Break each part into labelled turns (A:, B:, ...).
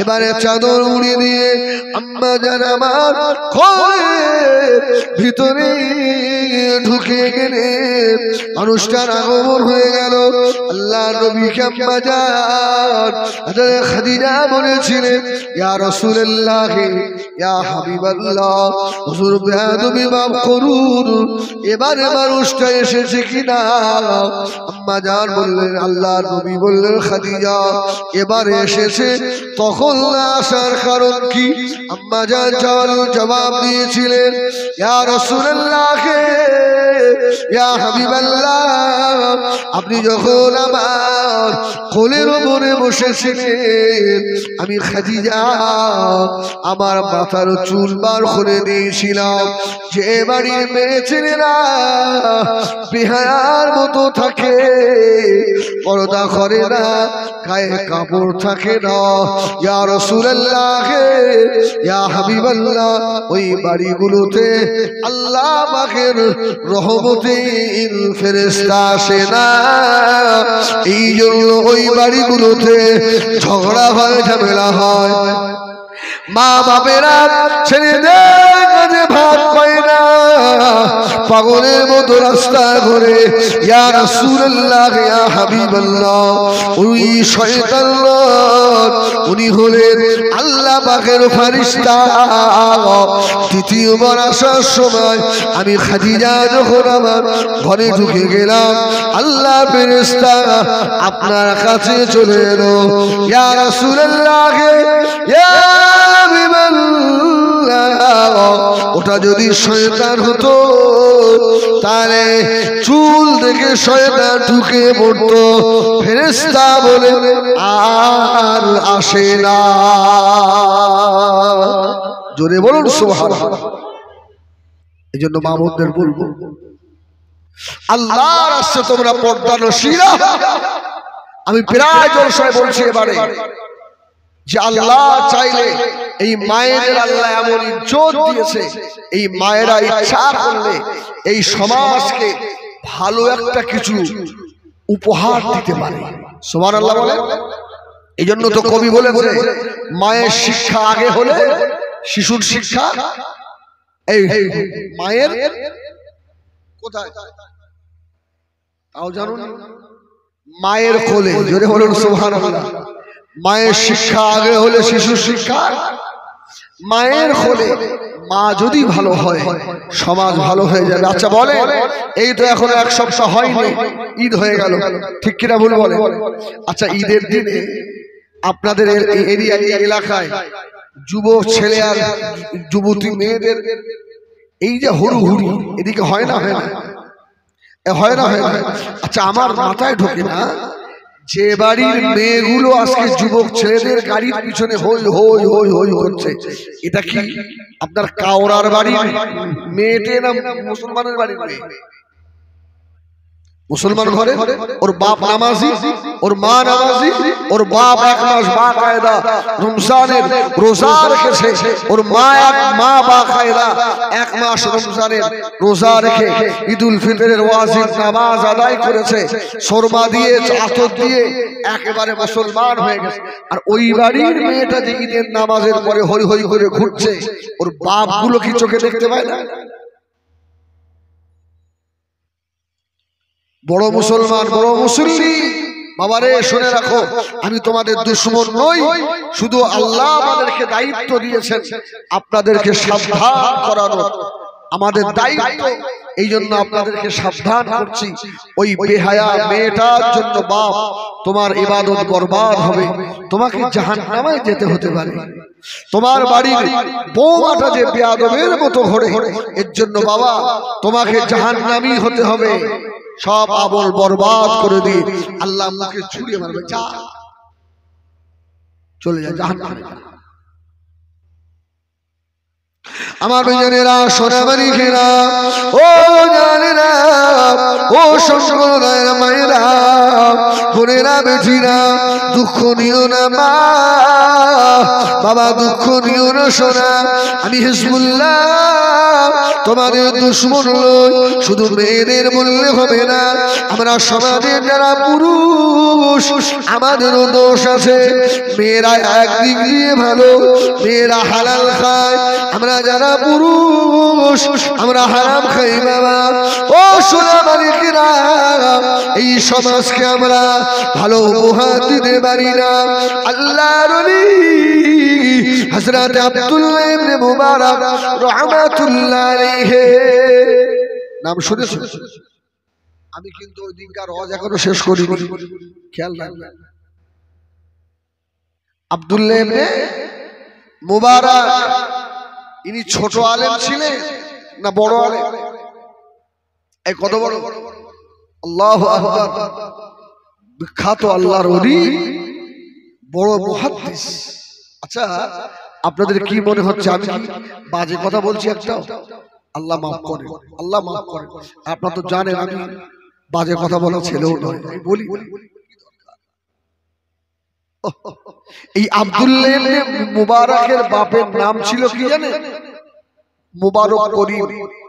A: এবারে চাদর উড়িয়ে দিয়ে আম্মা জান আমার ঘরের ভিতরে ঢুকে গেলেন। অনুষ্ঠান আগমন হয়ে গেল। আল্লাহ নবীকে আম্মা জান হযরত খাদিজা বলেছিলেন, ইয়া রাসূলুল্লাহ, ইয়া হাবিবাল্লাহ, হুজুর বেয়াদবি মাফ করুন, এবারে মানুষটা এসেছে কিনা? আম্মা জান বললেন, আল্লাহ নবী বললেন, খাদিজা এবারে এসেছে। তখন আসার কারণ কি? আম্মা জান জবাব দিয়েছিলেন, ইয়া রাসূলুল্লাহ, ইয়া হাবিবাল্লাহ, আপনি যখন আমার কোলের উপরে বসেছিলেন, আমি খাদিজা আমার মাথার চুল বার করে দিয়েছিলাম। যে বাড়ির মেয়ে ছেলেরা বেহায়ার মতো থাকে, পর্দা করে না, গায়ে কাপড় থাকে না, ইয়া রাসূলুল্লাহ, ইয়া হাবিবাল্লাহ, ওই বাড়িগুলোতে আল্লাহ পাকের রহমতের ফেরেশতা আসে না। এই জন্য ওই বাড়িগুলোতে ঝগড়া হয়, ঝামেলা হয়। মা বাপেরা ছেলেদের কাছে ভাত পায় না, পাগলের মতো রাস্তা ঘুরে, ইয়া রাসূলুল্লাহ, ইয়া হাবিবাল্লাহ, ওই শয়তান উনি হলেন আল্লাহ পাকের ফেরেশতা। দ্বিতীয়বার আসার সময় আমি খাদিজা যখন আমার ঘরে ঢুকে গেলাম, আল্লাহ ফেরেশতা আপনার কাছে চলে এলো, ইয়া রাসূলুল্লাহ, ইয়া ওটা যদি শয়তান হতো তাহলে চুল দেখে শয়তান ঢুকে পড়তো, ফেরেশতা বলে আর আসে না। জোরে বলুন সুবহানাল্লাহ। এই জন্য মা বোনদের বলবো, আল্লাহর রাস্তায় তোমরা পর্দানশীলা। আমি প্রায় জলসায় বলছি এবারে যে আল্লাহ চাইলে এই মায়েদের আল্লাহ এমন ইজ্জত দিয়েছে, এই মায়েরা ইচ্ছা করলে এই সমাজকে ভালো একটা কিছু উপহার দিতে পারে। সুবহানাল্লাহ বলেন। এই জন্য তো কবি বলেছে, মায়ের শিক্ষা আগে হলে শিশুর শিক্ষা। এই মায়ের কোথায় তাও জানুন, মায়ের কোলে। জোরে বলুন সুবহানাল্লাহ। মায়ের শিক্ষা আগে হলে শিশুর শিক্ষা। মায়ের কোলে মা যদি ভালো হয়, সমাজ ভালো হয়ে যাবে। আচ্ছা বলে, এই তো এখন এক সপ্তাহ হয়নি, ঈদ হয়ে গেল, ঠিক কিনা ভুল বলে? আচ্ছা, ঈদের দিনে আপনাদের এরিয়া এলাকায় যুবক ছেলে আর যুবতী মেয়েদের এই যে হুড়ুহুড়ি, এদিকে হয় না? হয় না? হয় না? হয় না? আচ্ছা, আমার মাথায় ঢোকে না, যে বাড়ির মেয়েগুলো আজকে যুবক ছেলেদের গাড়ির পিছনে হই হই হই হই করছে, এটা কি আপনার কাওরার বাড়ির মেয়েটে না মুসলমানের বাড়ির মেয়ে? মুসলমান ঘরে ওর বাপ নামাজি, ওর মা নামাজি, ওর বাপ এক মাস বাকায়দা রমজানের রোজা রেখেছে, ওর মা বাকায়দা এক মাস রমজানের রোজা রেখে ঈদুল ফিতরের ওয়াজিব নামাজ আদায় করেছে, শর্মা দিয়ে আতর দিয়ে একেবারে মুসলমান হয়ে গেছে। আর ওই বাড়ির মেয়েটা যে ঈদের নামাজের পরে হই হই করে ঘুরছে, ওর বাপগুলো কি চোখে দেখতে পায় না? বড় মুসলমান, বড় মুসল্লি বাবারে, শুনে রাখো, আমি তোমাদের দুশমন নই, শুধু আল্লাহ আমাদেরকে দায়িত্ব দিয়েছেন আপনাদেরকে সাবধান করানো, আমাদের দায়িত্ব। এই জন্য আপনাদেরকে সাবধান করছি। ওই বেহায়া মেয়েটার জন্য বাপ তোমার ইবাদত বরবাদ হবে, তোমাকে জাহান্নামে যেতে হতে পারে। তোমার বাড়ির বৌমাটা যে বেয়াদবের মতো ঘোরে, এর জন্য বাবা তোমাকে জাহান্নামী হতে হবে। সব আমল বরবাদ করে দিয়ে আল্লাহ মুখে ছুড়িয়ে মারবে, যা চলে যা জাহান্নামে। আমার ভাইজানেরা সোনামারি খেলা ও জানেরা ও সংগ্রামের মায়েরা বোনেরা বেঠিরা দুঃখ নিও না মা বাবা দুঃখ নিও না সোনা আমি হিজবুল্লাহ তোমাদের দুশ্মন নই শুধু মেয়েদের বললে হবে না আমরা সমাজের যারা পুরুষ আমাদেরও দোষ আছে মেয়েরা একদিক দিয়ে ভালো মেয়েরা হালাল খায় আমরা যারা পুরুষ আমরা হারাম খাই বাবা ও সোনা মালিকেরা এই সমাজকে আমরা ভালো উপহার দিতে পারি না আল্লাহর ওলি হযরত আব্দুল্লাহ ইবনে মুবারক রাহমাতুল্লাহ আলাইহি নাম শুনেছেন আমি কিন্তু ওই দিনকার ওয়াজ এখনো শেষ করিনি খেয়াল রাখবেন আব্দুল্লাহ ইবনে মুবারক ইনি ছোট আলেম ছিলেন না বড় আলেম এই কত বড় আল্লাহু আকবার বিখ্যাত আল্লাহর ওলি বড় মুহাদ্দিস আচ্ছা আপনাদের কি মনে হচ্ছে আমি বাজে কথা বলছি একটা আল্লাহ মাফ করে আল্লাহ মাফ করে আপনারা তো জানেন আমি বাজে কথা বলা ছেলেও নয় আমি বলি এই আব্দুল্লাহ ইবনে মুবারকের বাপের নাম ছিল কি জানেন মুবারক করিম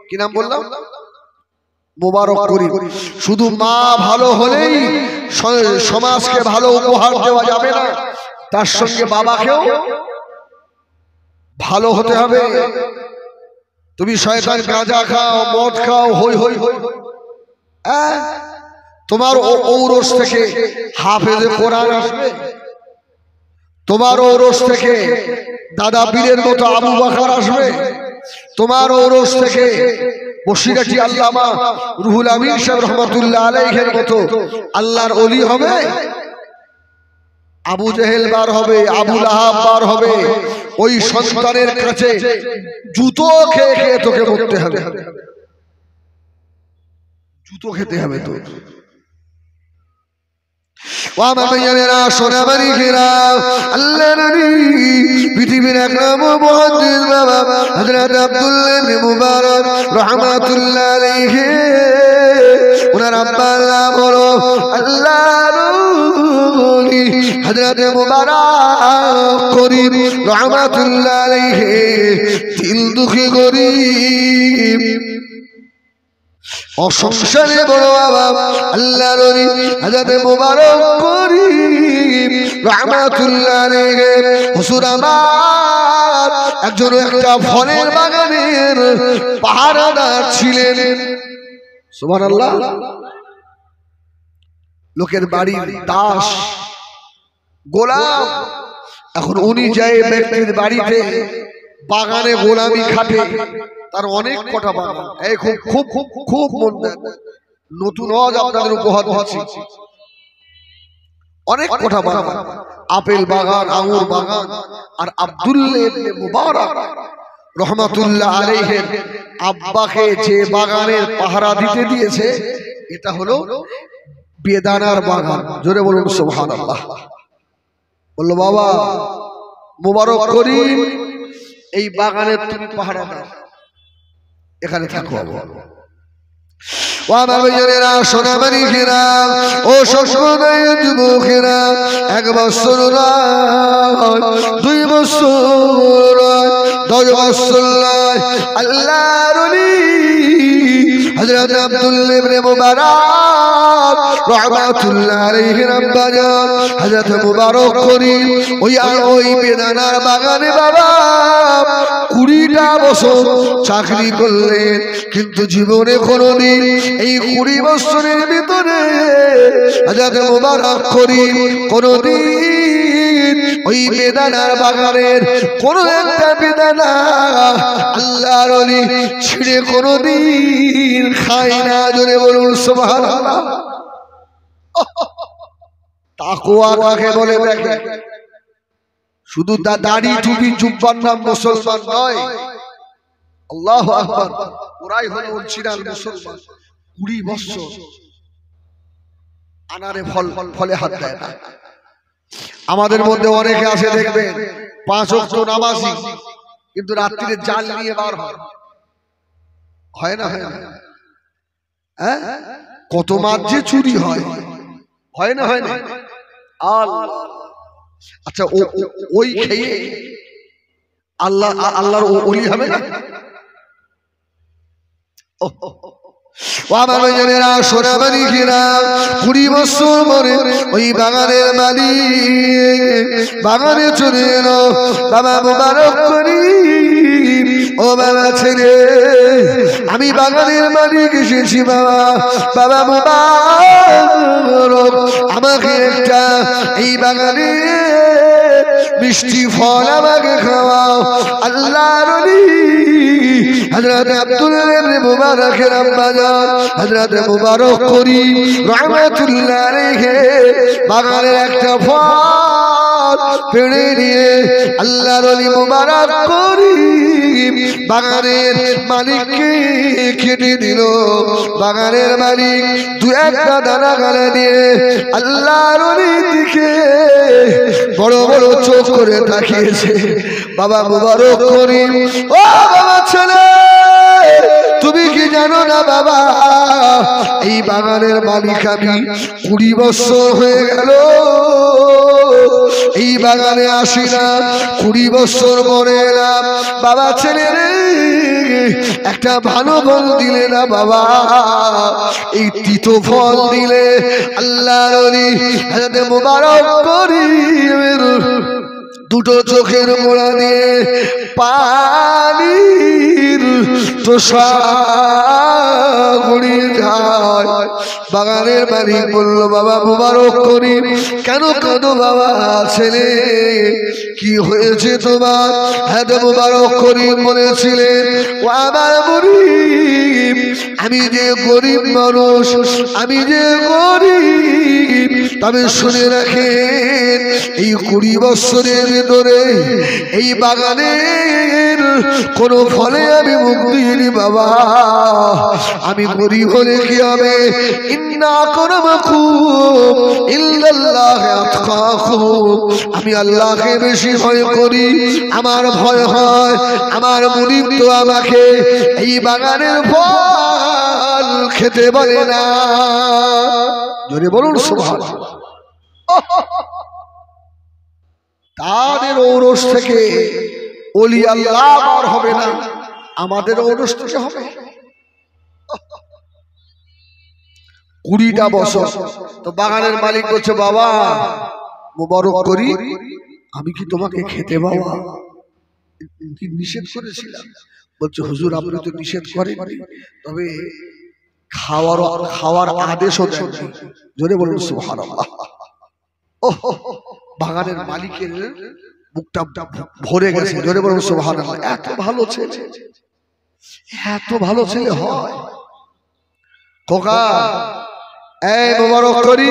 A: কি নাম বললাম মুবারক করিম শুধু মা ভালো হলেই সমাজকে ভালো উপহার দেওয়া যাবে না তার সঙ্গে বাবাকেও ভালো হতে হবে তুমি শয়তান গাঁজা খাও মদ খাও হই হই হই তোমার ঔরস থেকে হাফেজে কোরআন আসবে তোমার ঔরস থেকে দাদা পীরের মতো আবু বকর আসবে তোমার ঔরস থেকে বসিরাটি আল্লামা রুহুল আমিন সাহেব রহমাতুল্লাহ আলাইহির মতো আল্লাহর ওলি হবে আবু জেহেল বার হবে আবু লাহাব বার হবে ওই সন্তানের কাছে জুতো খেয়ে খেয়ে তোকে মরতে হবে জুতো খেতে হবে তো পৃথিবীর এক নম্বর মুহাদ্দিস বাবা হযরত আব্দুল্লাহ ইবনে মুবারক রাহমাতুল্লাহ আলাইহি ওনার আব্বা নাম হলো আল্লাহর ওলি হযরত মুবারক করিম রাহমাতুল্লাহ আলাইহি দিল দুঃখী গরীব অসংসারে বড় বাবা আল্লাহর ওলি হযরত মুবারক করিম রাহমাতুল্লাহ আলাইহি হুজুর আমার একজন একটা ফলের বাগানের পাহারাদার ছিলেন সুবহানাল্লাহ লোকের বাড়ির দাস গোলাম এখন উনি যায় ব্যক্তির বাড়িতে বাগানে গোলামি খাটে তার অনেক কটা বাগান এই খুব খুব খুব খুব মন দেন নতুন ওয়াজ আপনাদের উপহার দিচ্ছি অনেক কটা বাগান আপেল বাগান আঙ্গুর বাগান আর আব্দুল্লাহ ইবনে মুবারক রহমাতুল্লাহ আলাইহি আব্বাকে যে বাগানের পাহারা দিতে দিয়েছে এটা হলো বেদানার বাগান জোরে বলুন সুবহানাল্লাহ বলল বাবা মুবারক করিম এই বাগানের তুমি পাহারা দাও এখানে থাকো বাবা ও আমার ভাইয়েরা সোনামারি খেরা ও শোষণায় যুবকেরা 1 বছর নয় 2 বছর নয় 10 বছর নয় আল্লাহর ওলি হযরত আব্দুল্লাহ ইবনে মুবারক রাহমাতুল্লাহ আলাইহি রাব্বাজান হযরত মুবারক করিম ওই বেদানার বাগানে বাবা 20টা বছর চাকরি করলেন কিন্তু জীবনে কোনোদিন এই 20 বছরের ভিতরে হযরত মুবারক করিম কোনোদিন ওই বেদানার বাগানের কোনো একটা বেদানা আল্লাহর ওলি ছিঁড়ে কোনোদিন খায় না জোরে বলুন সুবহানাল্লাহ তাকওয়া কাকে বলে দেখেন শুধু দাড়ি টুপি জুব্বার নাম মুসলমান নয় আল্লাহু আকবার ওরাই হলো অরিজিনাল মুসলমান 20 বছর আনারে ফলে হাত দেয় না আমাদের মধ্যে অনেকে আছে দেখবেন 5 ওয়াক্ত নামাজি কিন্তু রাত্রিরে জাল নিয়ে বার হয় না হয় না হ্যাঁ কত মাছ যে চুরি হয় না হয় না আল্লাহ আচ্ছা ওই খেয়ে আল্লাহর ওলি হবে না সোনাবাড়ি ঘেরা 20 বছর পরে ওই বাগানের মালিক বাগানে চলে এলো বাবা মুবারক করি ও বাবা ছেলে আমি বাগানের মালিক এসেছি বাবা মুবারক আমাকে একটা এই বাগানে মিষ্টি ফল আমাকে খাওয়াও আল্লাহর ওলি হযরত আব্দুল্লাহ ইবনে মুবারকের আব্বা জান হযরত মুবারক করি রাহমাতুল্লাহ আলাইহি বাগানের একটা ফল পেড়ে নিয়ে আল্লাহর ওলি মুবারক করি বাগানের মালিককে খেতে দিল বাগানের মালিক দু একটা দানা গালে দিয়ে আল্লাহর ওলির দিকে বড় বড় চোখ করে তাকিয়েছে বাবা মুবারক করি ও বাবা ছেলে তুমি কি জানো না বাবা এই বাগানের মালিক আমি 20 বছর হয়ে গেল এই বাগানে আসি না 20 বছর পরে এলাম বাবা ছেলে রে একটা ভালো ফল দিলে না বাবা এই তিতো ফল দিলে আল্লাহর ওলি হযরত মুবারক করি দুটো চোখের মোড়া দিয়ে পানির তোষা গড়িয়ে যায় বাগানের মালিক বলল বাবা মুবারক করি কেন কাঁদো বাবা ছেলে কি হয়েছে তোমার হ্যাঁ মুবারক করি বলেছিলেন ও আমার গরিব আমি যে গরিব মানুষ আমি যে গরিব তবে শুনে রাখেন এই 20 বছরের ভিতরে এই বাগানের কোন ফলে আমি মুখ দিইনি বাবা আমি গরিব হলে কি হবে ইন্না আকরামাকুম ইল্লাল্লাহি আতকাকুম আমি আল্লাহকে বেশি ভয় করি আমার ভয় হয় আমার মুনিব তো আমাকে এই বাগানের ফল খেতে বলে না জোরে বলুন সুবহানাল্লাহ তাদের ঔরস থেকে ওলি আল্লাহ বার হবে না আমাদের ঔরস থেকে হবে 20টা বছর তো বাগানের মালিক বলছে বাবা মুবারক করি আমি কি তোমাকে খেতে বাবা নিষেধ করেছিলাম বলছে হুজুর আপনি তো নিষেধ করেননি তবে খাওয়ার আদেশও দেন জোরে বলুন সুবহানাল্লাহ বাগানের মালিকের মুখটা ভরে গেছে জোরে বলুন সুবহানাল্লাহ এত ভালো ছেলে হয় খোকা এই মুবারক করি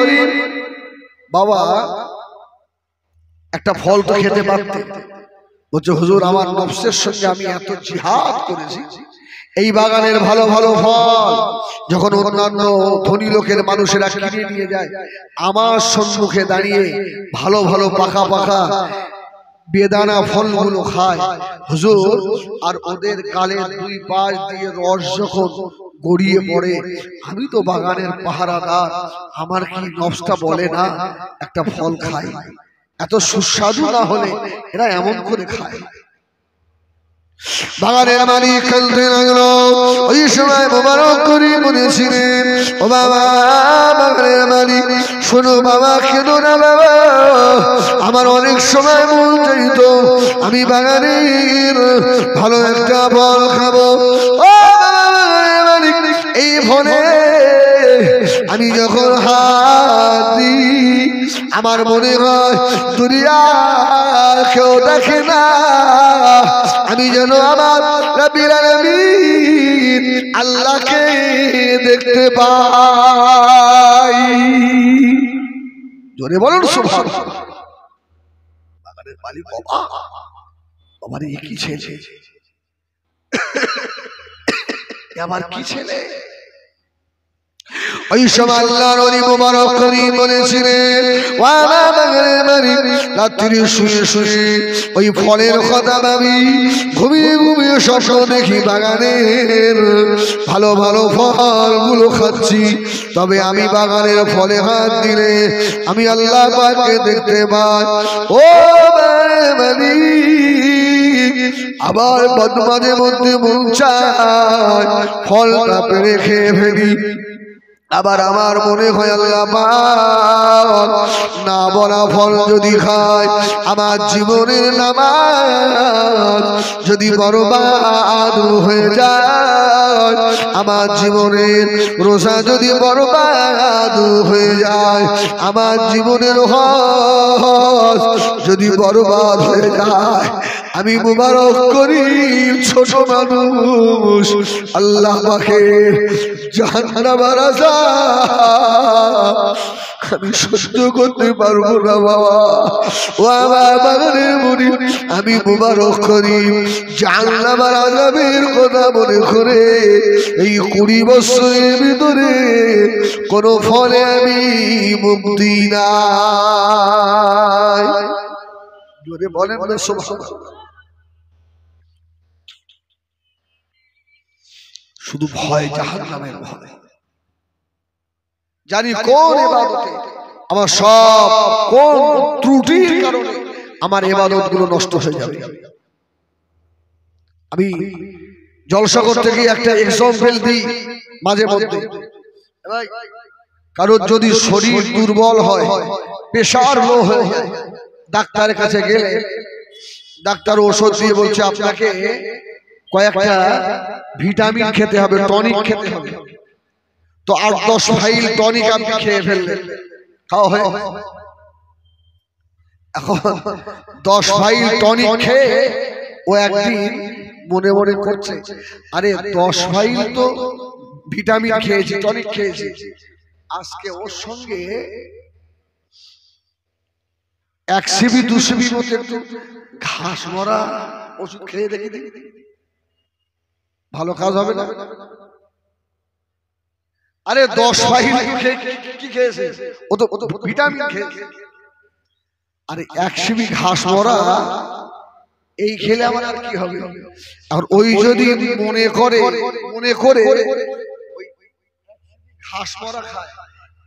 A: বাবা একটা ফল তো খেতে পারতে বলছে হুজুর আমার নফসের সঙ্গে আমি এত জিহাদ করেছি এই বাগানের ভালো ভালো ফল যখন অন্যান্য ধনী লোকের মানুষেরা কিনে নিয়ে যায় আমার সম্মুখে দাঁড়িয়ে ভালো ভালো পাকা পাকা বেদানা ফলগুলো খায় হুজুর আর ওদের গালের 2 পাশ দিয়ে রস যখন গড়িয়ে পড়ে আমি তো বাগানের পাহারাদার আমার কি নফসটা বলে না একটা ফল খাই এত সুস্বাদু না হলে এরা এমন করে খায় বাগানের মালিক খেলতে লাগলো ওই সময় মুবারক করি বলেছিলেন ও বাবা বাগানের মালিক শোনো বাবা কেঁদো না বাবা আমার অনেক সময় মন চাইতো আমি বাগানের ভালো একটা ফল খাবো ও বাগানের মালিক এই ফলে আমি যখন হাত দিই আমার মনে হয় দুনিয়া কেউ দেখে না আমি যেন আমার রব্বুল আলামিন আল্লাহকে দেখতে পাই জোরে বলুন সুবহানাল্লাহ বাগানের মালিক বাবা রে কি ছেলে আমার কি ছেলে ওই সময় আল্লাহর ওলি মুবারক করি বলেছিলেন ওয়া বাগানের মালিক রাত্রি শুয়ে শুয়ে ওই ফলের কথা ভাবি, ঘুমিয়ে ঘুমিয়ে স্বপ্ন দেখি বাগানের ভালো ভালো ফলগুলো খাচ্ছি। তবে আমি বাগানের ফলে হাত দিলে আমি আল্লাহ পাককে দেখতে পাই। ও আবার মাঝে মধ্যে মন চায় ফলটা পেরে খেয়ে ফেলি। আবার আমার মনে হয় আল্লাহ পাক না বলা ফল যদি খায়, আমার জীবনের নামাজ যদি বরবাদ হয়ে যায়, আমার জীবনের রোজা যদি বরবাদ হয়ে যায়, আমার জীবনের হজ যদি বরবাদ হয়ে যায়, আমি মুবারক করি ছোট মানুষ আল্লাহ পাকে জাহান্নামের আযাব আমি সহ্য করতে পারবো না বাবা। ও আমার বাগানের মুড়ি, আমি মুবারক করি জাহান্নামের আযাবের কথা মনে করে এই 20 বছরের ভিতরে কোনো ফলে আমি মুক্তি নাই। জোরে বলেন না সুবহানাল্লাহ। শুধু ভয়, জাহান্নামের ভয়। জানি কোন ইবাদতে আমার সব কোন ত্রুটির কারণে আমার ইবাদতগুলো নষ্ট হয়ে যাবে। আমি জলসা করতে গিয়ে একটা এক্সাম্পল দিই মাঝে মধ্যে। কারণ যদি শরীর দুর্বল হয়, প্রেসার লো হয়ে যায়, ডাক্তারের কাছে গেলে ডাক্তার ওষুধ দিয়ে বলছে আপনাকে কয়েকটা ভিটামিন খেতে হবে, টনিক খেতে হবে। তো 8-10 ফাইল টনিক আপনি খেয়ে ফেললেন, খাওয়া হয়। এখন 10 ফাইল টনিক খেয়ে ও একদিন মনে মনে করছে, আরে 10 ফাইল তো ভিটামিন খেয়েছি, টনিক খেয়েছি, আজকে ওর সঙ্গে 1 সিবি 2 সিবি মতো একটু ঘাস মরা ওষুধ খেয়ে দেখি, ভালো কাজ হবে না? আরে 10 ফাইল কি খেয়েছে? ও তো ভিটামিন খেয়েছে। আরে 1 সিবি ঘাস মরা এই খেলে আমার আর কি হবে? আর ওই যদি মনে করে ঘাস মরা খায়,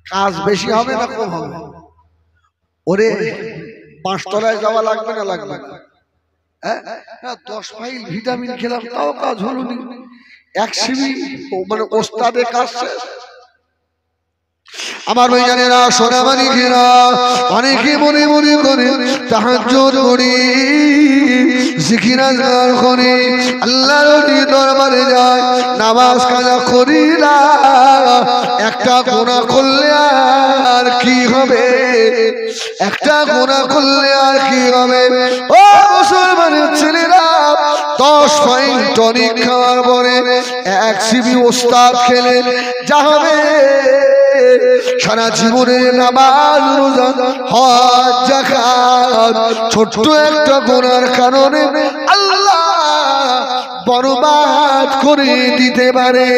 A: কাজ বেশি হবে না কম হবে? ওরে 5 তলায় যাওয়া লাগবে না? লাগবে। হ্যাঁ, 10 ফাইল ভিটামিন খেলাম তাও কাজ হলো না। 1 সিবি মানে ওস্তাদের কাজ শেষ। আমার ভাইজানেরা, সোনামানিকেরা, অনেকে মনে মনে করে তাহাজ্জুদ করি, জিকির আজকার করি, আল্লাহর দরবারে যায়, নামাজ কাজা করি না। একটা গুনাহ করলে আর কি হবে? একটা গুনাহ করলে আর কি হবে? ও মুসলমানের ছেলেরা, 10 ফাইল টনিক খাওয়ার পরে 1 সিবি ওস্তাদ খেলে যা হবে, সারা জীবনের নামাজ রোজা হজ যাকাত ছোট্ট একটা গুনার কারণে আল্লাহ বরবাদ করে দিতে পারে।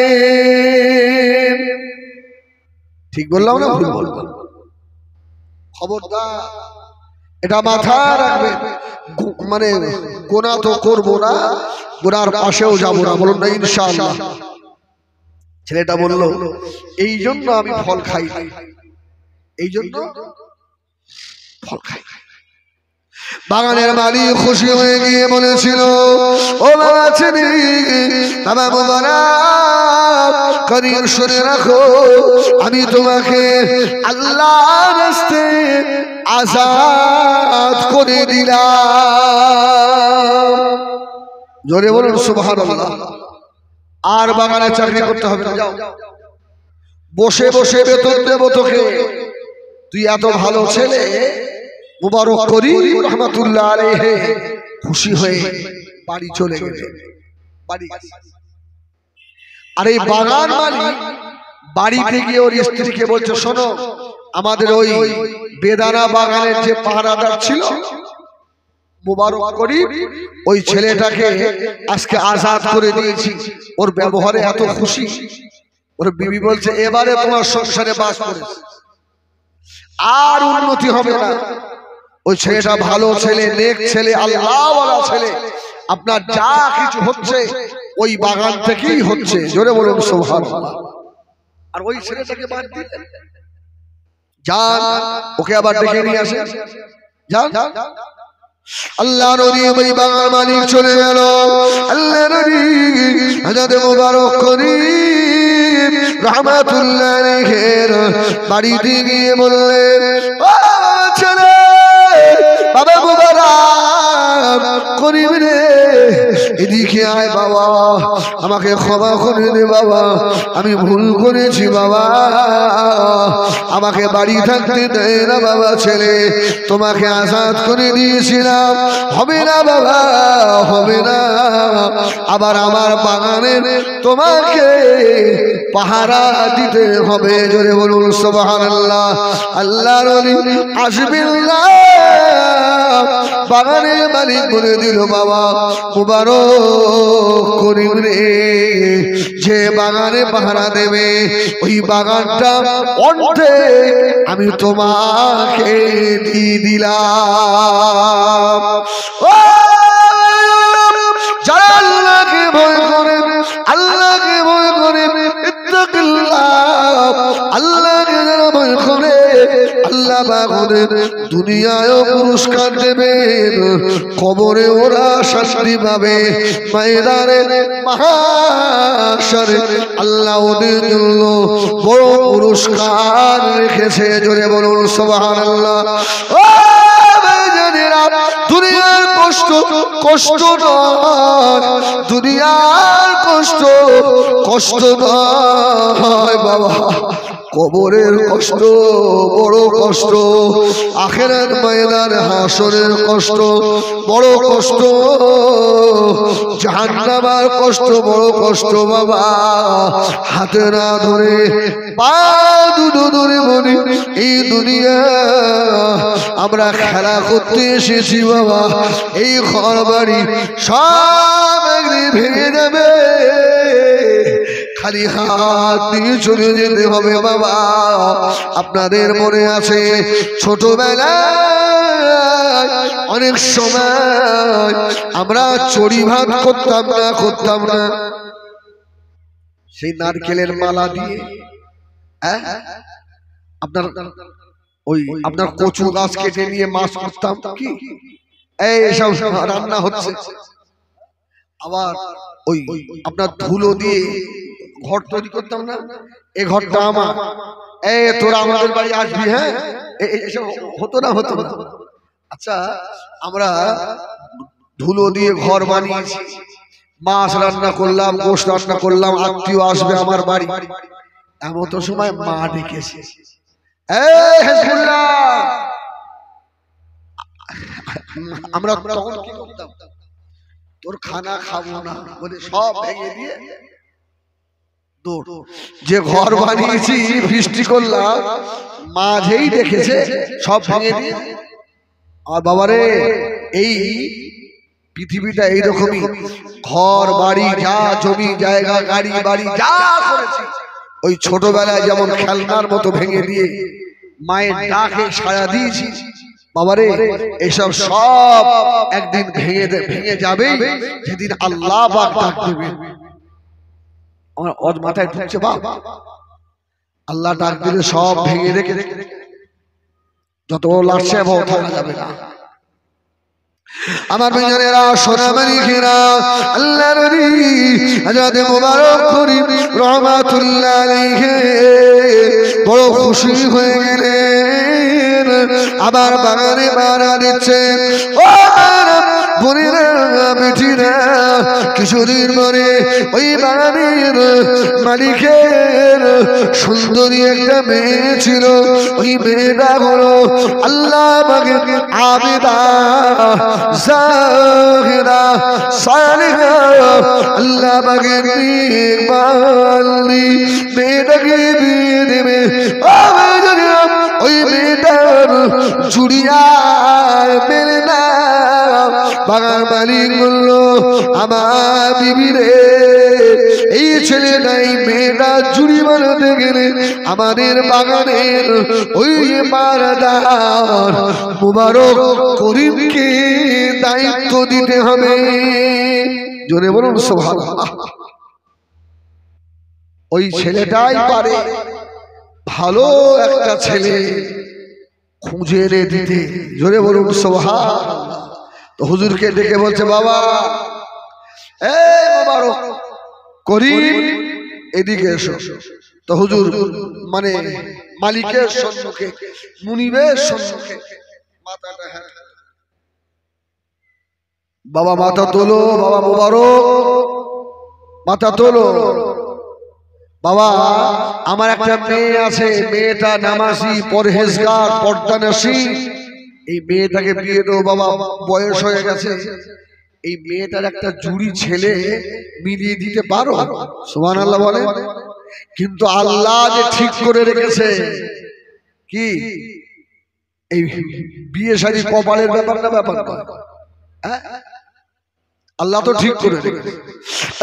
A: ঠিক বললাম না ভুল বললাম? খবরদার এটা মাথায় রাখবেন। মানে গুনাহ তো করবো না, গুনার পাশেও যাবো না, বলুন না ইনশাআল্লাহ। ছেলেটা বলল, এই জন্য আমি ফল খাই, এই জন্য ফল খাই। বাগানের মালিক খুশি হয়ে গিয়ে বলেছিল, ও বাবা ছেলে, বাবা মোবারক করিম শুনে রাখো, আমি তোমাকে আল্লাহর রাস্তায় আযাদ করে দিলাম। জোরে বলুন সুবহানাল্লাহ। আর বাগানে চাকরি করতে হবে না, যাও বসে বসে বেতন দেব তোকে, তুই এত ভালো ছেলে। মুবারক করি রহমাতুল্লাহ আলাইহি খুশি হয়ে বাড়ি চলে গেলেন। বাড়ি আর এই বাগান মালিক বাড়িতে গিয়ে ওর স্ত্রীকে বলছে, শোনো, আমাদের ওই বেদানা বাগানের যে পাহারাদার ছিল মুবারক করি, ওই ছেলেটাকে আজকে আজাদ করে দিয়েছি। ওর ব্যবহারে এত খুশি। ওর বিবি বলছে, এবারে তোমার সংসারে বাস করেছে, আর উন্নতি হবে না, ওই ছেলেটা ভালো ছেলে, নেক ছেলে, আল্লাহওয়ালা ছেলে। আপনার যা কিছু হচ্ছে ওই বাগান থেকেই হচ্ছে, জোরে বলুন সুবহানাল্লাহ। আর ওই ছেলেটাকে বাদ দিলেন, যান ওকে আবার ডেকে নিয়ে আসেন, যান। আল্লাহ নবী ওই বাগান মালিক চলে গেল। আল্লাহ নবী হযরত মুবারক করিম রাহমাতুল্লাহ আলাইহির বাড়িতে গিয়ে বললেন, ও ছেলে, বাবা মুবারক করিম রে, এদিকে আয় বাবা, আমাকে ক্ষমা করে দে বাবা, আমি ভুল করেছি বাবা, আমাকে বাড়ি থাকতে দেয় না বাবা ছেলে, তোমাকে আজাদ করে দিয়েছিলাম, হবে না বাবা, হবে না, আবার আমার বাগানের তোমাকে পাহারা দিতে হবে, জোরে বলুন সুবহানাল্লাহ। আল্লাহর ওলি আসবেন না, বাগানের মালিক বলে দিল, বাবা মুবারক করিম রে, যে বাগানে পাহারা দেবে ওই বাগানটা অন্তে আমি তোমাকে দিয়ে দিলাম। ও যারা আল্লাহকে ভয় করে, আল্লাহকে ভয় করে, ইত্তাকিল্লাহ, আল্লাহকে যারা ভয় করে আল্লাহ বাগানের দুনিয়ায়ও পুরস্কার দেবেন, কবরে ওরা শাস্তি পাবে, ময়দানে মাহশারে আল্লাহ ওদের জন্য বড় পুরস্কার রেখেছে, জোরে বলুন সুবহানাল্লাহ। ও ভাইজানেরা, দুনিয়ার কষ্ট কষ্ট নয়, দুনিয়ার কষ্ট কষ্ট নয় বাবা, কবরের কষ্ট বড় কষ্ট, আখিরাত ময়দান হাসরের কষ্ট বড় কষ্ট, জাহান্নামের কষ্ট বড় কষ্ট বাবা। হাতে না ধরে পা দুটো ধরে বলি, এই দুনিয়া আমরা খেলা করতে এসেছি বাবা, এই ঘর বাড়ি সব একদিন ভেঙে যাবে, খালি হাত দিয়ে চলে যেতে হবে বাবা। আপনাদের মনে আছে ছোটবেলায় অনেক সময় আমরা চড়ি ভাত করতাম না, সেই নারকেলের মালা দিয়ে আপনার কচু গাছ কেটে নিয়ে মাছ করতাম, কি এইসব রান্না হচ্ছে। আবার ওই আপনার ধুলো দিয়ে ঘর তৈরি করতাম না, এই ঘরটা আমার, এই তোরা আমাদের বাড়ি আসবি, হ্যাঁ এসব হতো না, হতো না। আচ্ছা, আমরা ধুলো দিয়ে ঘর বানিয়েছি, মাছ রান্না করলাম, গোশত রান্না করলাম, আত্মীয় আসবে আমার বাড়ি, এমন তো সময় মা ডেকেছে, এই হেজবুল্লাহ, আমরা তখন কি করতাম, তোর খানা খাবো না বলে সব ভেঙে দিয়ে দৌড়, যে ঘর বানিয়েছি বৃষ্টি করলাম, মাঝেই দেখেছে সব ভেঙে দিয়ে। আর বাবারে, এই পৃথিবীটা এইরকমই, ঘর বাড়ি যা জমি জায়গা গাড়ি বাড়ি যা করেছি, ওই ছোটবেলায় যেমন খেলনার মতো ভেঙে দিয়ে মায়ের ডাকে সাড়া দিয়েছি, বাবারে এসব সব একদিন ভেঙে যাবে, যেদিন আল্লাহ পাক ডাক দেবেন। আমার ওর মাথায় ঢুকছে, বাপ আল্লাহ ডাক দিলে সব ভেঙে রেখে যত লাগছে থাকা যাবে না। আমার ভাইজানেরা, সোনামানি ঘেরা, আল্লাহর নবী হযরত মুবারক করিম রাহমাতুল্লাহ আলাইহি বড় খুশি হয়ে গেলেন, আবার বাগানে মারা দিচ্ছেন। ও বোনেরা বেটিরা, কিছুদিন পরে ওই বাগানের মালিকের সুন্দরী একটা মেয়ে ছিল, ওই মেয়েটা হলো আল্লাহ পাকের আবেদা জাহিরা সালিহা, আল্লাহ পাকের নির্মালি মেয়েটাকে বিয়ে দেবে। ওই মেয়েটার জুড়িয়ার মেরে না, বাগান মালিক বলল, আমার বিবি রে, এই ছেলেটাই মেয়েটা চুরি বানাতে গেলে আমাদের বাগানের ওই পাহারাদার মুবারক করিমকে দায়িত্ব দিতে হবে। জোরে বলুন সুবহানাল্লাহ। ওই ছেলেটাই পারে ভালো একটা ছেলে খুঁজে এনে দিতে। জোরে বলুন সুবহানাল্লাহ। তো হুজুরকে ডেকে বলছে, বাবা এই মুবারক করিম এদিকে এসো। তো হুজুর মানে মালিকের সম্মুখে, মুনিবের সম্মুখে মাথাটা, হ্যাঁ বাবা মাথা তোলো, বাবা মুবারক মাথা তোলো। বাবা আমার একটা মেয়ে আছে, মেয়েটা নামাজি, পরহেজগার, পর্দানশী। এই মেয়েটাকে বিয়ে দাও বাবা, বয়স হয়ে গেছে। এই মেয়েটার একটা জুড়ি ছেলে মিলিয়ে দিতে পারো? সুবহানাল্লাহ বলে। কিন্তু আল্লাহ যে ঠিক করে রেখেছে কি, এই বিয়ে শাদী কপালের ব্যাপার না, ব্যাপার না, আল্লাহ তো ঠিক করে রেখেছে।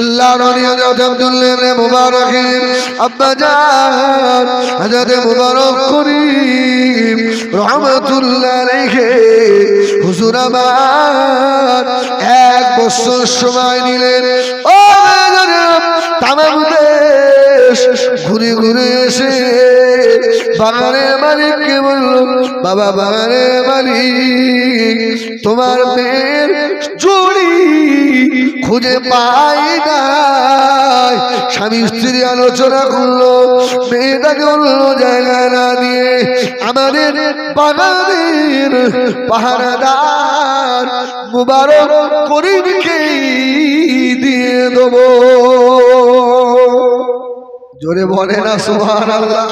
A: আল্লাহ রানী হযরত আব্দুল্লাহ ইবনে মুবারক আব্বা জান হযরত মুবারক করিম রাহমাতুল্লাহ আলাইহি হুজুর আমার 1 বছর সময় নিলেন। ও তামাম দেশ ঘুরে ঘুরে এসে বাগানের মালিককে বলল, বাবা বাগানের মালিক, তোমার মেয়ের জুড়ি খুঁজে পাই নাই। স্বামী স্ত্রী আলোচনা করলো, মেয়েটাকে অন্য জায়গায় না দিয়ে আমাদের বাগানের পাহারাদার মুবারক করিমকে দিয়ে দেবো। জোরে বলে না সুবহানাল্লাহ।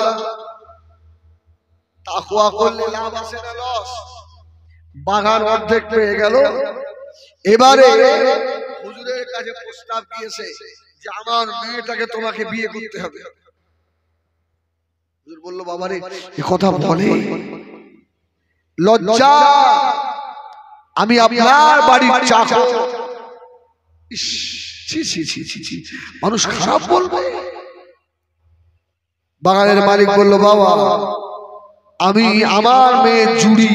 A: তাকওয়া করলে লাভ আছে না লস? বাগান অর্ধেক পেয়ে গেল। এবারে হুজুরের কাছে প্রস্তাব দিয়েছে যে আমার মেয়েটাকে তোমাকে বিয়ে করতে হবে। হুজুর বলল, বাবারে এই কথা বলে লজ্জা, আমি আপনার বাড়ির চাকর। ছি ছি ছি ছি ছি, মানুষ খারাপ বলবে। বাগানের মালিক বলল, বাবা আমি আমার মেয়ের জুড়ি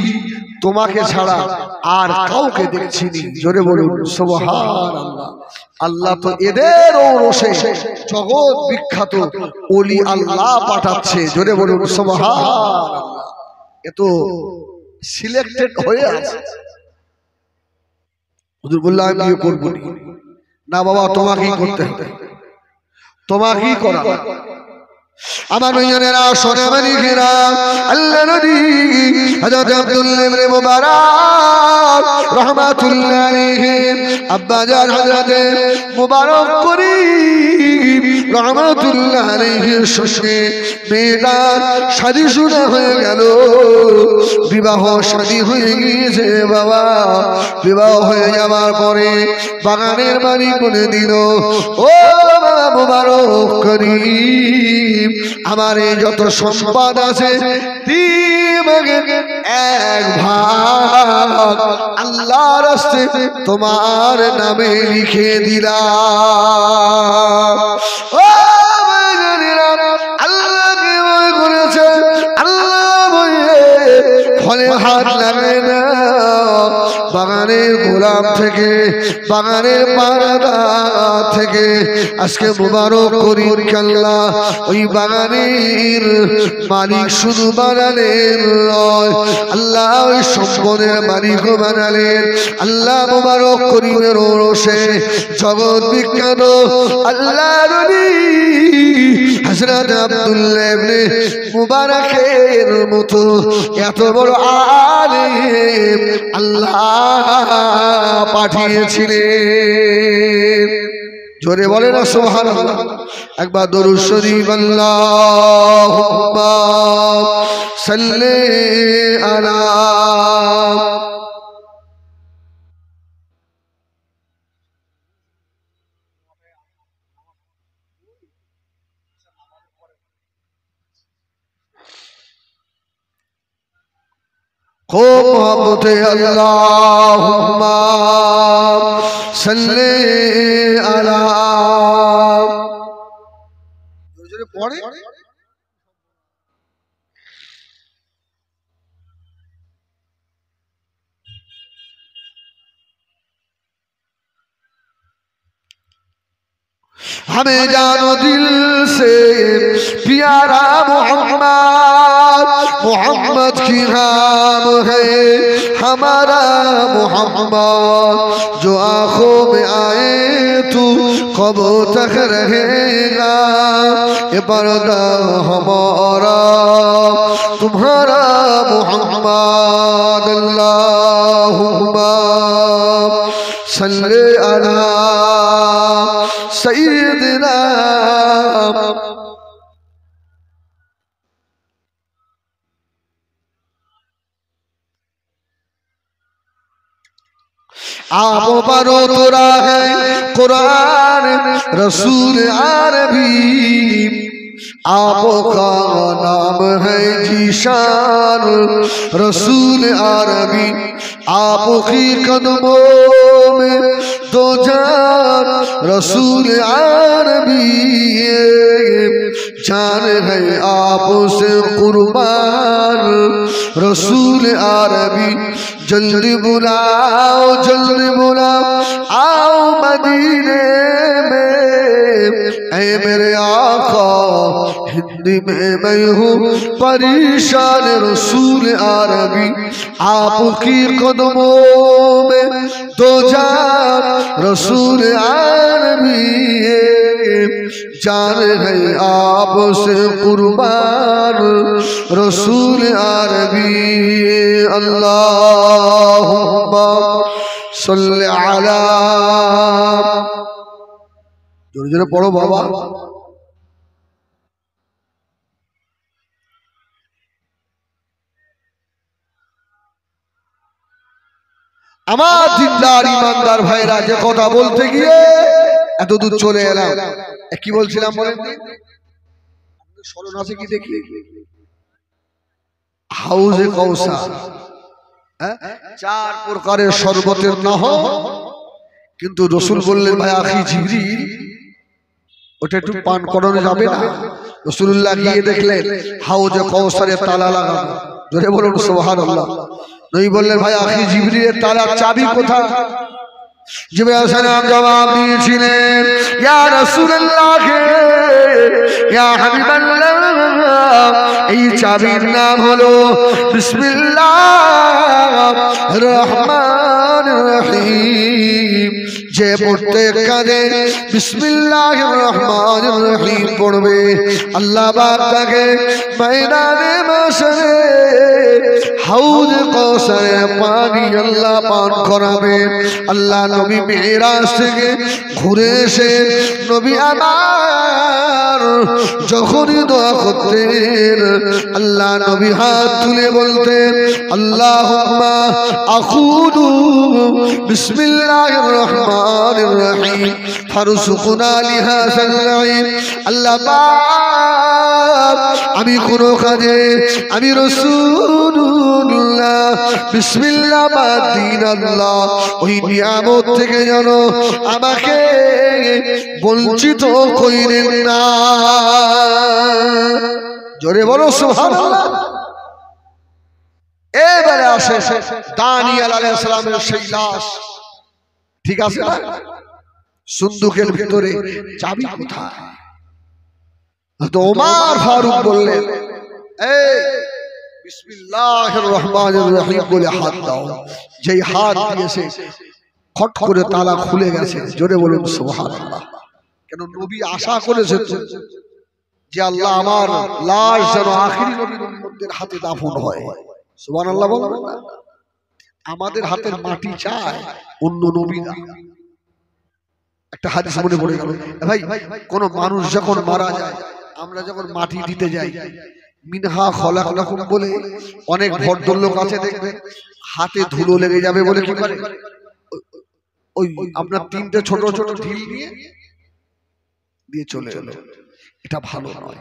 A: তোমাকে ছাড়া আর কাউকে দেখছিনি। জোরে বলুন সুবহানাল্লাহ। আল্লাহ তো এদের রোষে জগৎ বিখ্যাত ওলি আল্লাহ পাঠাচ্ছে। জোরে বলুন সুবহানাল্লাহ। এ তো সিলেক্টেড হয়ে আছে। হুজুর বলল, আমি বিয়ে করব না। বাবা তোমাকেই করতে হবে, তোমাকেই করা। আমার ভাইয়েরা সোনা মানিকেরা, আল্লাহ নবী হযরত আব্দুল্লাহ ইবনে মুবারক রাহমাতুল্লাহ আলাইহি আব্বা জান হযরত মুবারক করিম রাহমাতুল্লাহ আলাইহির সঙ্গে মেয়েটার শাদী শুরু হয়ে গেল। বিবাহ শাদী হয়ে গিয়েছে। বাবা বিবাহ হয়ে যাওয়ার পরে বাগানের মালিক বলে দিল, ও বাবা মুবারক করিম, আমার এই যত সম্পদ আছে 3 ভাগের 1 ভাগ আল্লাহর রাস্তায় তোমার নামে লিখে দিলাম। ও আল্লাহকে ভয় করেছে, আল্লাহ ভয়ে ফলে হাত লাগে না। বাগানের গোলাপ থেকে, বাগানের পাহারাদার থেকে আজকে মুবারক করিম আল্লাহ ওই বাগানের মালিক শুধু বানালেন নয়, আল্লাহ ওই সম্পদের মালিকও বানালেন। আল্লাহ মুবারক করিমের ওরসে জগৎ বিখ্যাত আল্লাহ নবী হযরত আব্দুল্লাহ ইবনে মুবারকের মতো এত বড় আলেম আল্লাহ পাঠিয়েছিলেন। জোরে বলে না সুবহানাল্লাহ। একবার দরুদ শরীফ আল্লাহুম্মা সাল্লি আলা खूब मोहब्बत अल्लाहुम्मा सल्ले अला পরে हमें जानो दिल से प्यारा मोहम्मद, मोहम्मद की नाम है हमारा मोहम्मद, जो आंखों में आए तू कब तक रहेगा, ये पर्दा हमारा तुम्हारा मोहम्मद। अल्लाहुम्मा सल्ले अला सैयदना आप परो तोरा है कुरान रसूल अरबी, आपका नाम है जीशान रसूल अरबी, आपकी कदमों में दो जान रसूल अरबी, जान है आपसे कुर्बान रसूल अरबी, जल्दी बुलाओ आओ मदीने में, ऐ मेरे आका हिंदी में मैं हूँ परेशान रसूल अरबी, आपकी कदमों में दो जान रसूल अरबी, जान है आपसे कुर्बान रसूल अरबी। अल्लाहुम्मा सल्ली अला, जोरे जोरे पढ़ो बाबा। আমার দিনদার ইমানদার ভাইরা, যে কথা বলতে গিয়ে এত দূর চলে এলাম, কি বলছিলাম বলেন? স্মরণ আছে কি দেখি? হাউজে কাউসার, চার প্রকারের শরবতের নহর, কিন্তু রসুল বললেন ভাই আখি জিবরিল ওটা একটু পান করানো যাবে না? রাসূলুল্লাহ গিয়ে দেখলেন হাউজে কাউসারের তালা লাগানো। জোরে বলুন সুবহানাল্লাহ। নবী বললেন ভাই আখি জিবরিলের তালার চাবি কোথায়? জিবরাইল আলাইহিস সালাম জবাব দিয়েছিলেন, ইয়া রাসূলুল্লাহ, ইয়া হাবিবাল্লাহ, এই চাবির নাম হলো বিসমিল্লাহির রহমানির রহিম। যে প্রত্যেক কাজে বিসমিল্লাহির রহমানির রহিম পড়বে, আল্লাহ পাক তাকে ময়দানে মাশরে হাউজ কাউসারে পানি আল্লাহ পান করাবেন। আল্লাহ নবী মেরাজ থেকে ঘুরে এসে নবী আমার যখনই দোয়া করতেন, আল্লাহ নবী হাত তুলে বলতেন আল্লাহুম্মা আকুদু বিসমিল্লাহির রহমানির রহিম ফারজুকনা লিহাযাল ইলম। আল্লাহ পাক আমি কোন কাজে আমি রাসূলুল্লাহ বিসমিল্লাহ বাদ দিন আল্লাহ ওই নিয়ামত থেকে যেন আমাকে বঞ্চিত কইরেন না। জোরে বলো সুবহানাল্লাহ। এবারে আসে দানিয়েল আলাইহিস সালামের সেই লাশ, ঠিক আছে না? সুন্দুকের ভিতরে চাবি কোথায়? তো ওমর ফারুক বললেন এই বিসমিল্লাহির রহমানির রহিম বলে হাত দাও। যেই হাত দিয়েছে খট করে তালা খুলে গেছে। জোরে বলুন সুবহানাল্লাহ। কেন নবী আশা করেছে যে আল্লাহ আমার লাশ যেন আখিরি নবীর উম্মতের হাতে দাফন হয়। সুবহানাল্লাহ বলবেন না? আমাদের হাতের মাটি চায় অন্য নবীরা। একটা হাদিস মনে পড়ে গেল ভাই, কোন মানুষ যখন মারা যায়, আমরা যখন মাটি দিতে যাই, মিনহা খলাকনাকুম বলে অনেক ভদ্রলোক আছে দেখবেন, হাতে ধুলো লেগে যাবে বলে কি করে ওই আপনার তিনটে ছোট ছোট ঢিল দিয়ে চলে এলো। এটা ভালো নয়।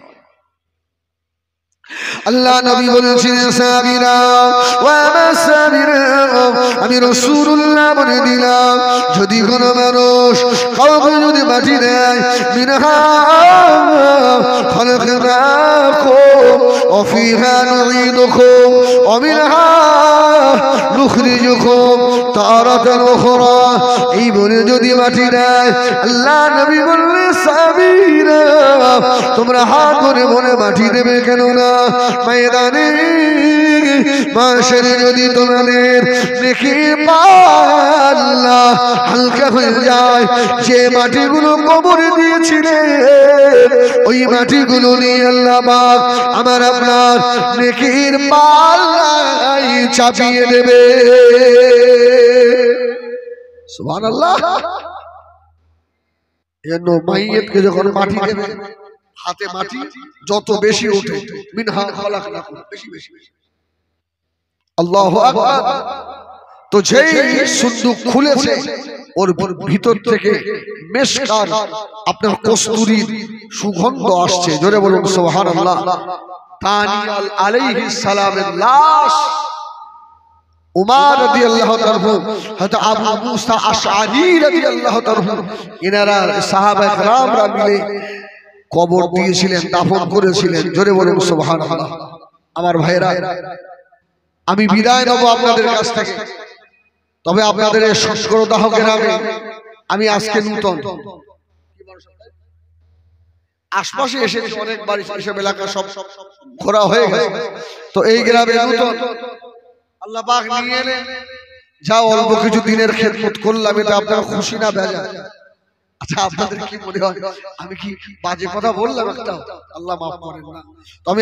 A: আল্লাহ নবী বলেছেন সাবিরা ওয়া মাসাবিরা আমি রাসূলুল্লাহ বলে দিলাম যদি কোনো মানুষ কাউকে যদি মাটি দেয় মিনহা খালাকনাকুম ওয়া ফিহা নুঈদুকুম ওয়া মিনহা নুখরিজুকুম তারাতান উখরা এই বলে যদি মাটি দেয় আল্লাহ নবী বললেন সাবিরা তোমরা হাত ধরে বলে মাটি দেবে কেন না ময়দানে মাশারে যদি তোমাদের নেকির পাল্লা হালকা হয়ে যায় যে মাটিগুলো কবরে দিয়েছিলেন ওই মাটিগুলো নিয়ে আল্লাহ পাক আমার আপনার নেকির পাল্লাই চাপিয়ে দেবে সুবহানাল্লাহ। এজন্য মাইয়িতকে যখন মাটি দেবে হাতে মাটি যত বেশি ওঠে মিনহা খালাকনাকুম বেশি বেশি আল্লাহু আকবার। তো যেই সুন্দুক খুলেছে ওর ভিতর থেকে মেশকার আপনার কস্তুরীর সুগন্ধ আসছে, জোরে বলুন সুবহানাল্লাহ। দানিয়াল আলাইহিস সালামের লাশ উমর রাদিয়াল্লাহু তাআলা হযরত আবু মুসা আশআরী রাদিয়াল্লাহু তাআলা ইনারা সাহাবায়ে কেরামরা মিলে কবর দিয়েছিলেন, দাফন করেছিলেন, জোরে বলুন সুবহানাল্লাহ। আমার ভাইরা আমি বিদায় নেব আপনাদের কাছ থেকে, তবে আপনাদের এই সংস্করদাহ গ্রামে আমি আজকে নূতন আশপাশে এসেছি, অনেক বাড়ি এসব এলাকা সব ঘোরা হয়ে গেছে, তো এই গ্রামে নূতন আল্লাহ পাক নিয়ে এলেন, যা অল্প কিছু দিনের খেদমত করলাম এটা আপনারা খুশি না বেজা? আচ্ছা আপনাদের কি মনে হয় আমি কি বাজে কথা বললাম একটা? আল্লাহ মাফ করেন না। তো আমি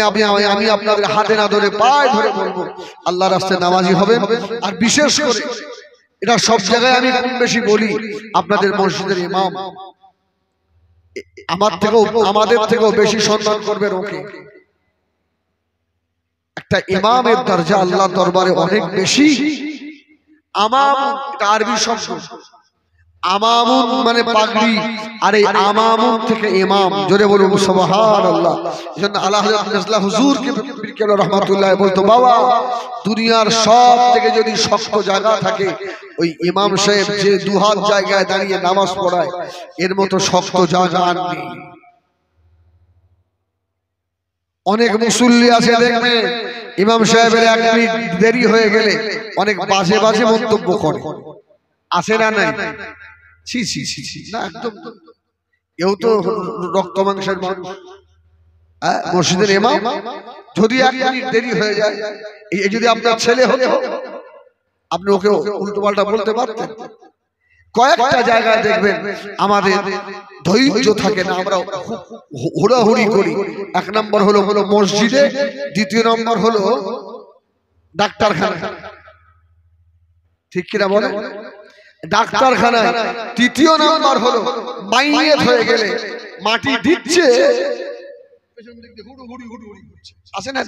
A: আপনাদের হাতে না ধরে পায়ে ধরে বলবো আল্লাহর রাস্তায় নামাজি হবেন। আর বিশেষ করে এটা সব জায়গায় আমি কম বেশি বলি, আপনাদের মসজিদের ইমাম আমাদের থেকেও বেশি সম্মান করবেন ওকে। একটা ইমামের দরজা আল্লাহর দরবারে অনেক বেশি। আমাম এটা আরবি শব্দ, আমামুন মানে পাগড়ি, আর এই আমামুন থেকে ইমাম, জোরে বলুন সুবহানাল্লাহ। এজন্য আল্লাহ হযরত হুজুর কে বিরকাল রাহমাতুল্লাহ বলতো, বাবা দুনিয়ার সব থেকে যদি শক্ত জায়গা থাকে ওই ইমাম সাহেব যে দুহাত জায়গায় দাঁড়িয়ে নামাজ পড়ায় এর মতো শক্ত জায়গা আর নেই। অনেক মুসল্লি আছে দেখবেন ইমাম সাহেবের এক মিনিট দেরি হয়ে গেলে অনেক বাজে বাজে মন্তব্য করে, আছে না নাই? ছি ছি ছি ছি না, একদম এও তো রক্ত মাংসের মানুষ। মসজিদের ইমাম যদি এক মিনিট দেরি হয়ে যায়, এই যদি আপনার ছেলে হতো আপনি ওকে উল্টো পাল্টা বলতে পারতেন। কয়েকটা জায়গায় দেখবেন আমাদের ধৈর্য থাকে না, আমরা হুড়াহুড়ি করি। এক নম্বর হলো মসজিদে, দ্বিতীয় নম্বর হলো ডাক্তারখানা, ঠিক কিনা বলে? ডাক্তারখানায়, তৃতীয় নাম্বার হলো মাইয়েত হয়ে গেলে মাটি দিচ্ছে, আছে না?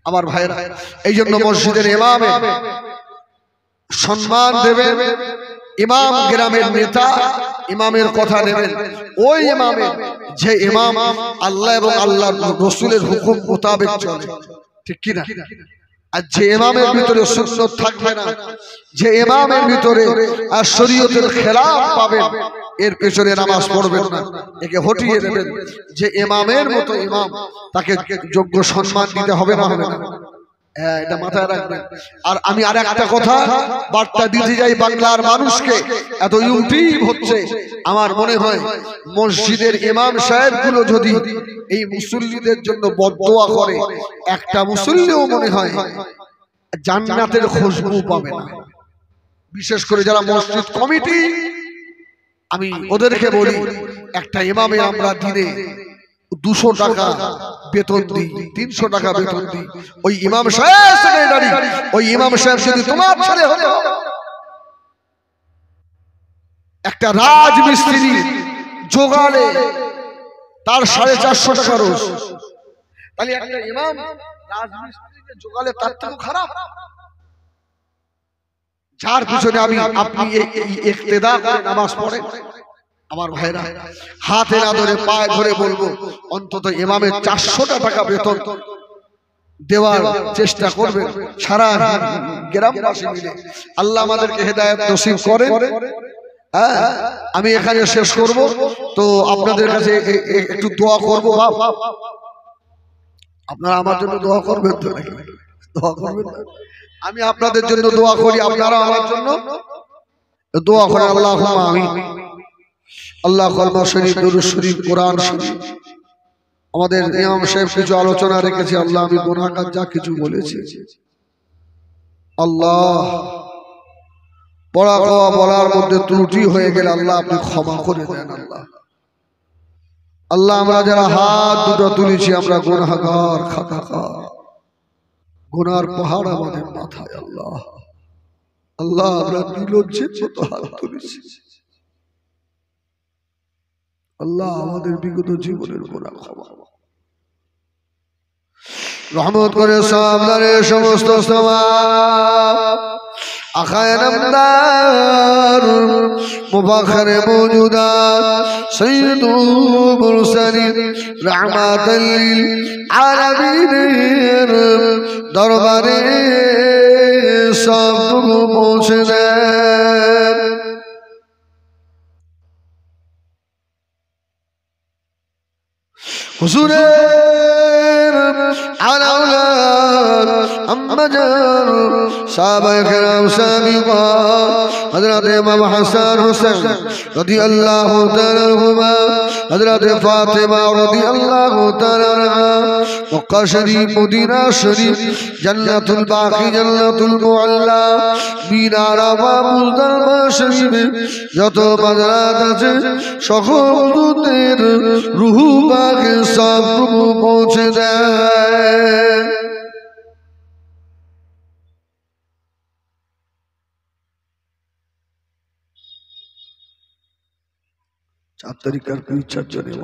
A: আমার ভাইরা এই জন্য মসজিদের ইমামে সম্মান দেবেন, ইমাম গ্রামের নেতা, ইমামের কথা নেবেন। ওই ইমামের যে ইমাম আল্লাহ এবং আল্লাহর রাসূলের হুকুম মোতাবেক চলে, ঠিক কিনা? আর যে ইমামের ভিতরে সুন্নাত থাকবে না, যে ইমামের ভিতরে আর শরীয়তের খেলাফ পাবেন, এর পেছনে নামাজ পড়বেন না, একে হটিয়ে দেবেন। যে ইমামের মতো ইমাম, তাকে যোগ্য সম্মান দিতে হবে না, হবে না? এটা মাথায় রাখবেন। আর আমি আর একটা কথা বার্তা দিতে যাই বাংলার মানুষকে, এত ইউটিউব হচ্ছে, আমার মনে হয় মসজিদের ইমাম সাহেবগুলো যদি এই মুসল্লিদের জন্য বদদোয়া করে, একটা মুসল্লিও মনে হয় জান্নাতের খুশবু পাবে না। বিশেষ করে যারা মসজিদ কমিটি, আমি ওদেরকে বলি একটা ইমামে আমরা দিনে 200 টাকা বেতন দিই, 300 টাকা বেতন দিই। ওই ইমাম সাহেব সেক্রেটারি, ওই ইমাম সাহেব যদি তোমার ছেলে হতো, একটা রাজমিস্ত্রি জোগালে তার 450 টাকা রোজ, তাহলে একটা ইমাম রাজমিস্ত্রিকে জোগালে তার থেকে খারাপ? যার পিছনে আপনি ইক্তেদা করে নামাজ পড়েন, আমার ভাইরা হাতে না ধরে পায়ে ধরে বলবো অন্তত ইমামের 400 টাকা বেতন দেওয়ার চেষ্টা করবেন সারা গ্রামবাসী মিলে। আল্লাহ আমাদেরকে হেদায়েত নসিব করেন। আমি এখানে শেষ করব, তো আপনাদের কাছে একটু দোয়া করব। বাপ আপনারা আমার জন্য দোয়া করবেন তো নাকি? দোয়া করবেন না? আমি আপনাদের জন্য দোয়া করি, আপনারা আমার জন্য দোয়া করেন। আল্লাহুম্মা আমিন। আল্লাহ কলমা শরীফ, দুরূদ শরীফ, কোরআন শরীফ। আমাদের ইমাম সাহেব কিছু আলোচনা রেখেছে। আল্লাহ আমি গুনাহগার যা কিছু বলেছি, আল্লাহ বলার মধ্যে ত্রুটি হয়ে গেলে আল্লাহ আপনি ক্ষমা করে দেন। আল্লাহ আল্লাহ আমরা যারা হাত দুটো তুলেছি আমরা গুনাহগার, খাতাকার, গুনার পাহাড় আমাদের মাথায়। আল্লাহ আল্লাহ আমরা নির্লজ্জের মতো হাত তুলেছি। আল্লাহ আমাদের বিগত জীবনের গুনাহ ক্ষমা রহমত করে সামনের সমস্ত সওয়াব আখায়ে নামদার মুবাখরে মওজুদাত সাইয়্যিদুল মুরসালিন রাহমাতাল লিল আলামিনের দরবারে সবটুকু পৌঁছে দেন। হুজুরের আলাউলাদ আম্মাজান সাহাবায়ে কেরাম সাবিকান হযরত ইমাম হাসান হুসাইন রাদিয়াল্লাহু তাআলা আনহুমা, হযরত ফাতেমা রাদিয়াল্লাহু তাআলা আনহা, মক্কা শরীফ, মদিনা শরীফ, জান্নাতুল বাকি, জান্নাতুল মুআল্লা, মিনা, আরাফা, মুজদালিফা শরীফে যত মাজারাত আছে সকল হুজুরদের রূহ পাকে সবটুকু পৌঁছে দেয়। 4 তারিখের পীর জনে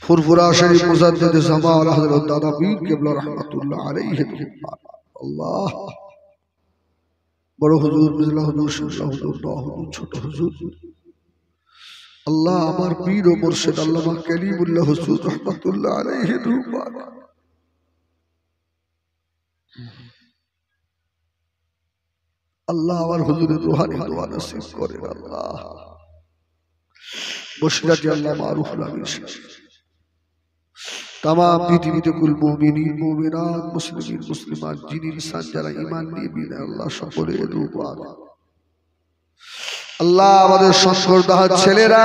A: ফুরফুরা শরীফ মুজাদ্দিদ জামাল হযরত দাদা পীর কিবলা রাহমাতুল্লাহ আলাইহি। আল্লাহ বড় হুজুর, মিজলা হুজুর, শুরলা হুজুর, দোয়া হুজুর, ছোট হুজুর, আল্লাহ আমার পীর ও মুর্শিদ আল্লামা কালিমুল্লাহ হুজুর রাহমাতুল্লাহ আলাইহি রূপান। আল্লাহ আমার হুজুরের রূহানি দোয়া নসিব করেন। আল্লাহ বশিরাতি আল্লাহ মারুফুল আমিন तमाम পৃথিবীতে কুল মুমিনিন, মুমিনাত, মুসলিমিন, মুসলিমাত, জিন ইনসান যারা ঈমান নিয়ে বিনা আল্লাহ সকলের রূপান। আল্লাহ আমাদের সংস্করদার ছেলেরা,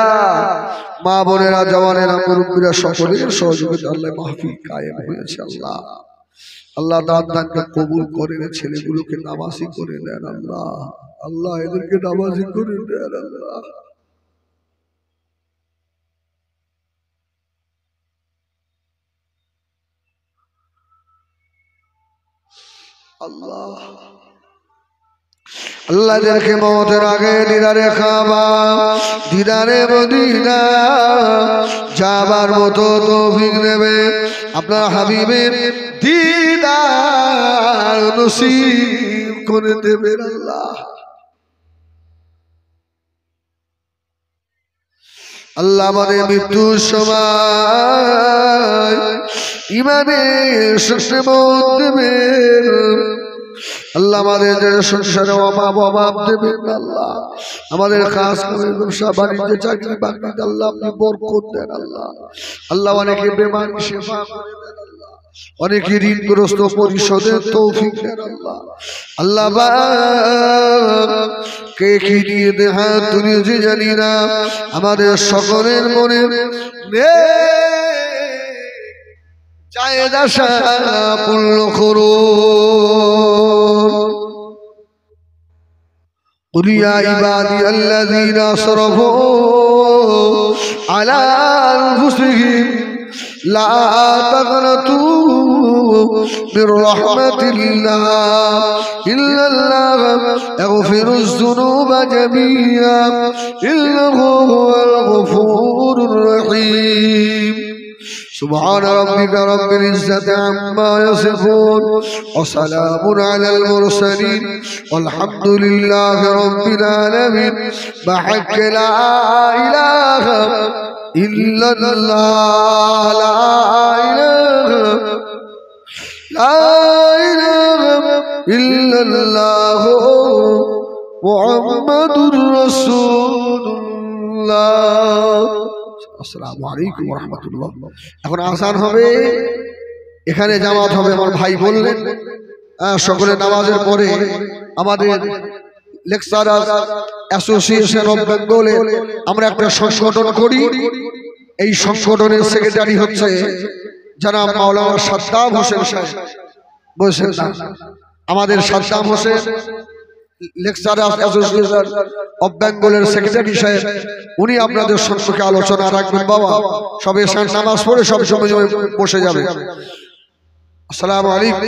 A: মা বোনেরা, জওয়ানেরা, মুরব্বীরা সকলের সহযোগিতা আল্লাহ মাহফিল কায়েম হয়েছে। আল্লাহ আল্লাহ দানকে কবুল করে ছেলেগুলোকে নামাজি করে দেন। আল্লাহ আল্লাহ এদেরকে নামাজি করে দেন। আল্লাহ আল্লাহ আল্লাহ যাদেরকে মওতের আগে দিদারে কাবা, দিদারে মদিনা যাবার মতো তৌফিক দেবে, আপনার হাবিবের দিদার নসিব করে দেবেন। আল্লাহ আল্লাহ আমাদের মৃত্যুর সময় ইমানের শেষে মত দেবেন। আল্লাহ আমাদের সংসারে অভাব দেবেন। আল্লাহ আমাদের কাজ করে ব্যবসা বাণিজ্য চাকরি বাকরিতে আল্লাহ আপনি বরকত দেন। আল্লাহ আল্লাহ অনেকে বেমারি সেবা করে দেন। আল্লাহ অনেকে ঋণগ্রস্ত পরিশোধের তৌফিক দেন। আল্লাহ আল্লাহ কে কি নিয়ে দেহাত তুলেছে জানি না, আমাদের সকলের মনে চায়েদ আশা পূর্ণ করুন। قل يا عبادي الذين أسرفوا على أنفسهم لا تقنطوا من رحمة الله إلا الله يغفر الذنوب جميعا إنه هو الغفور الرحيم. سبحان ربك رب العزة عما يصفون وسلام على المرسلين والحمد لله رب العالمين بحق لا إله إلا الله لا إله লা ইলাহা ইল্লাল্লাহ মুহাম্মাদুর রাসূলুল্লাহ। আসসালামু আলাইকুম ওয়া রাহমাতুল্লাহ। এখন আযান হবে, এখানে জামাত হবে। আমার ভাই বললেন সকলে নামাজের পরে আমাদের লেকচারার অ্যাসোসিয়েশন অফ বেঙ্গলে আমরা একটা সংগঠন করি। এই সংগঠনের সেক্রেটারি হচ্ছে জনাব মাওলানা সাদ্দাম হোসেন সাহেব। বলছেন না, আমাদের Saddam Hossain lecturer association of বেঙ্গলের সেক্রেটারি সাহেব, উনি আপনাদের সম্পর্কে আলোচনা রাখবেন। বাবা সবে নামাজ পড়ে সব সময় বসে যাবে। আসসালামু আলাইকুম।